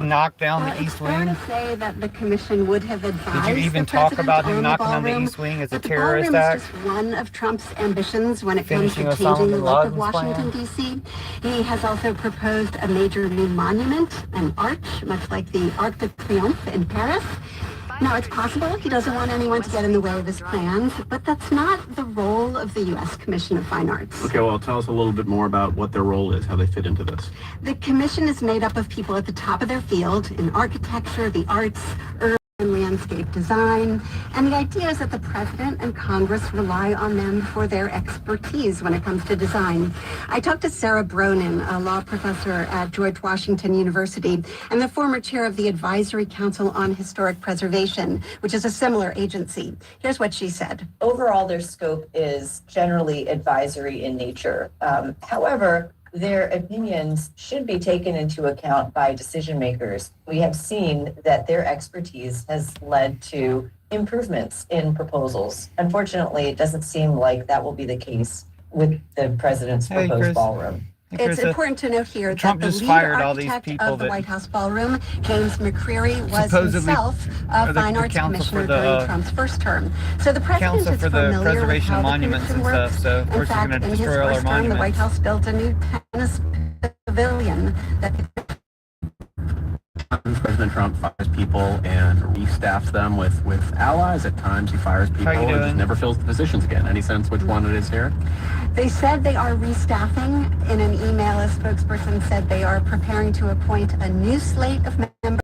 knock down the East Wing? It's fair to say that the commission would have advised. Did you even talk about him knocking down the East Wing as a terrorist act? The ballroom is just one of Trump's ambitions when it comes to changing the look of Washington, D.C. He has also proposed a major new monument, an arch, much like the Arc de Triomphe in Paris. Now, it's possible he doesn't want anyone to get in the way of his plans, but that's not the role of the U.S. Commission of Fine Arts. Okay, well, tell us a little bit more about what their role is, how they fit into this. The commission is made up of people at the top of their field in architecture, the arts, urban and landscape design, and the idea is that the president and Congress rely on them for their expertise when it comes to design. I talked to Sarah Bronin, a law professor at George Washington University and the former chair of the Advisory Council on Historic Preservation, which is a similar agency. Here's what she said. Overall, their scope is generally advisory in nature. However, their opinions should be taken into account by decision makers. We have seen that their expertise has led to improvements in proposals. Unfortunately, it doesn't seem like that will be the case with the president's proposed ballroom. It's important to note here Trump that the just lead fired all these architect people of the that White House ballroom, James McCreary, was himself a fine arts commissioner during Trump's first term. So the president is familiar with how the commission works. So of course in fact, in his first term, the White House built a new tennis pavilion that President Trump fires people and restaffs them with allies. At times he fires people and just never fills the positions again. Any sense which one it is here? They said they are restaffing. In an email, a spokesperson said they are preparing to appoint a new slate of members.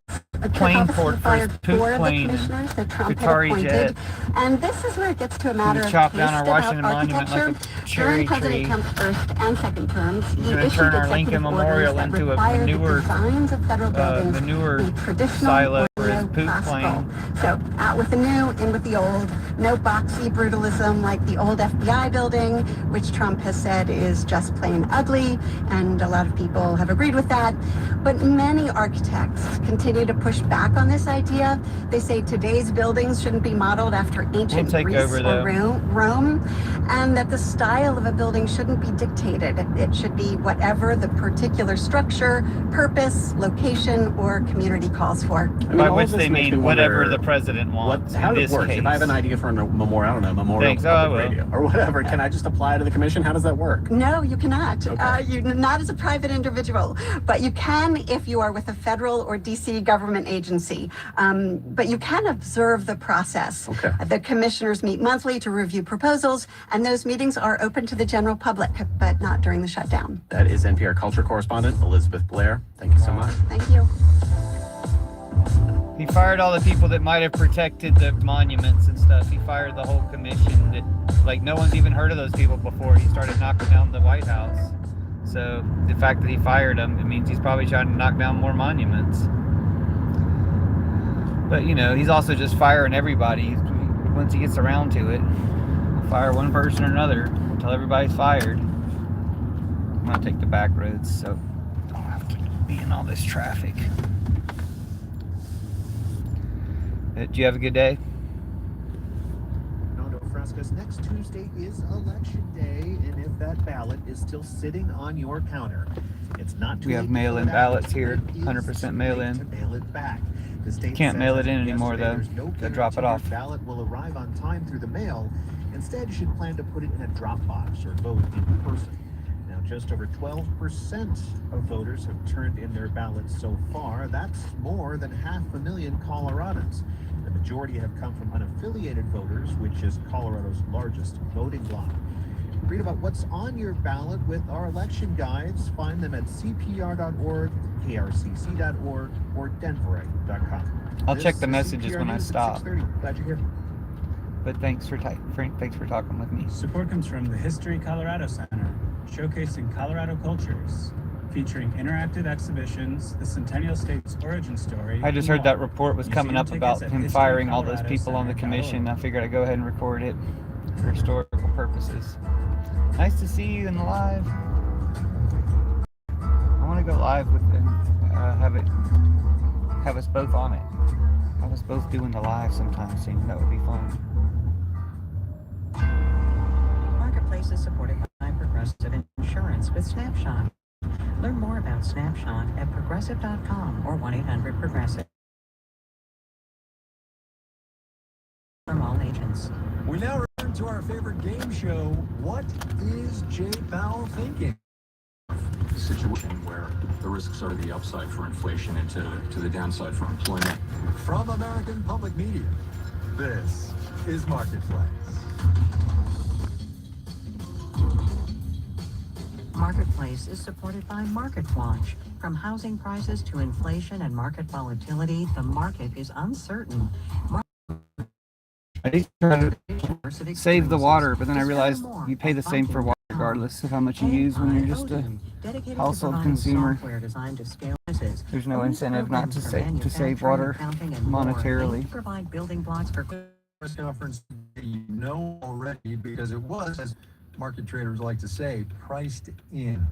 Plane port fired poop four of the plane, commissioners that Trump had Qatari appointed. jet. And this is where it gets to a matter of chop taste down our Washington about Monument like architecture. a cherry During President tree. Trump's first and second terms, he Gonna issued turn our Lincoln executive Memorial orders that into a required newer, the designs of federal buildings the newer be traditional silo or for his poop classical. plane. So out with the new, in with the old. No boxy brutalism like the old FBI building, which Trump has said is just plain ugly, and a lot of people have agreed with that. But many architects continue to push back on this idea. They say today's buildings shouldn't be modeled after ancient Greece or Rome, and that the style of a building shouldn't be dictated. It should be whatever the particular structure, purpose, location, or community calls for. By which they mean whatever the president wants. How does it work? If I have an idea for a memorial, I don't know, memorial public radio or whatever, can I just apply to the commission? How does that work? No, you cannot. Okay. You're not as a private individual, but you can if you are with a federal or DC government agency. But you can observe the process. Okay. The commissioners meet monthly to review proposals, and those meetings are open to the general public, but not during the shutdown. That is NPR culture correspondent Elizabeth Blair. Thank you so much. Thank you. He fired all the people that might have protected the monuments and stuff. He fired the whole commission that, like, no one's even heard of those people before he started knocking down the White House. So the fact that he fired them, it means he's probably trying to knock down more monuments. But, you know, he's also just firing everybody once he gets around to it. He'll fire one person or another until everybody's fired. I'm going to take the back roads, so I don't have to be in all this traffic. Did you have a good day? No, Frescas, next Tuesday is election day, and if that ballot is still sitting on your counter, it's not too late. We have mail-in ballots here, 100% mail-in. To mail it back. The state Can't mail it in anymore, though. They drop it off. Your ballot will arrive on time through the mail. Instead, you should plan to put it in a drop box or vote in person. Now, just over 12% of voters have turned in their ballots so far. That's more than 500,000 Coloradans. The majority have come from unaffiliated voters, which is Colorado's largest voting bloc. Read about what's on your ballot with our election guides. Find them at cpr.org, krcc.org, or denverite.com. I'll check the messages when I stop. Glad you're here. But thanks for talking with me. Support comes from the History Colorado Center, showcasing Colorado cultures, featuring interactive exhibitions, the Centennial State's origin story. I just heard that report was coming up about him firing all those people on the commission. I figured I'd go ahead and record it for historical purposes. Nice to see you in the live. I want to go live with them. Have us both on it. Have us both doing the live sometime soon. That would be fun. Marketplace is supported by Progressive Insurance with Snapshot. Learn more about Snapshot at progressive.com or 1-800-PROGRESSIVE. From all agents. We now return to our favorite game show. What is Jay Powell thinking? Situation where the risks are to the upside for inflation and to the downside for employment. From American Public Media, this is Marketplace. Marketplace is supported by MarketWatch. From housing prices to inflation and market volatility, the market is uncertain. I used to try to save the water, but then I realized you pay the same for water regardless of how much you use when you're just a household consumer. There's no incentive not to save water monetarily. Provide building blocks for Press conference, you know already, because it was, as market traders like to say, priced in.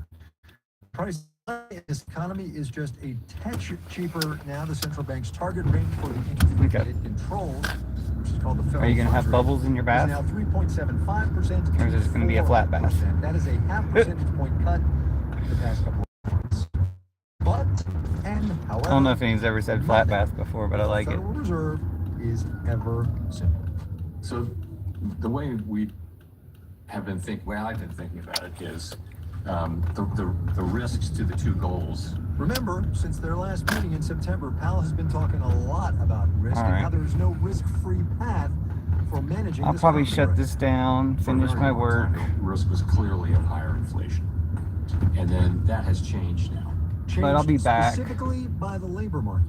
Price in this economy is just a touch cheaper now. The central bank's target range for the interest rate that it controls, which is called the federal Are you going to have funds rate, bubbles in your bath? is now 3.75%. Or is this going to be a flat bath? That is a half percentage point cut in the past couple of months. But, and however, I don't know if anyone's ever said flat bath before, but I like it. Federal Reserve is ever simple. So the way we have been thinking, well, I've been thinking about it is the risks to the two goals. Remember, since their last meeting in September, Powell has been talking a lot about risk and how there's no risk-free path for managing. I'll probably shut this down, finish my work. Risk was clearly of higher inflation, and then that has changed now. But I'll be back. Specifically by the labor market.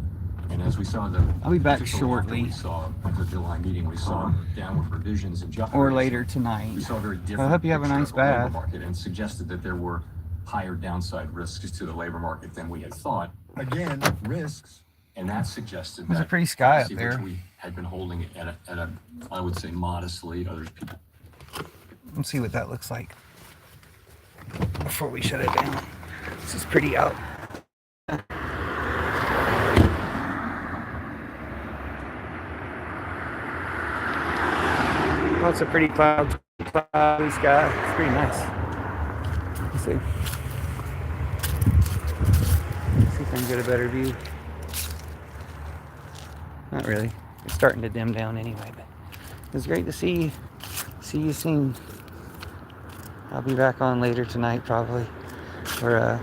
And as we saw I'll be back shortly. We saw at the July meeting, we saw downward revisions in job Or rates. later tonight. We saw a very different I hope you have a picture nice of the labor bath. market and suggested that there were higher downside risks to the labor market than we had thought. Again, risks. And that suggested There's that a pretty sky up which there. we had been holding at a, I would say modestly, others people. Let's see what that looks like before we shut it down. This is pretty out. Oh, it's a pretty cloudy sky. It's pretty nice. Let's see. Let's see if I can get a better view. Not really. It's starting to dim down anyway, but it was great to see you soon. I'll be back on later tonight probably, or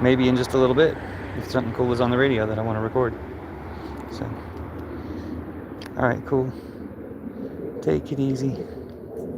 maybe in just a little bit if something cool is on the radio that I want to record. So, all right, cool. Take it easy.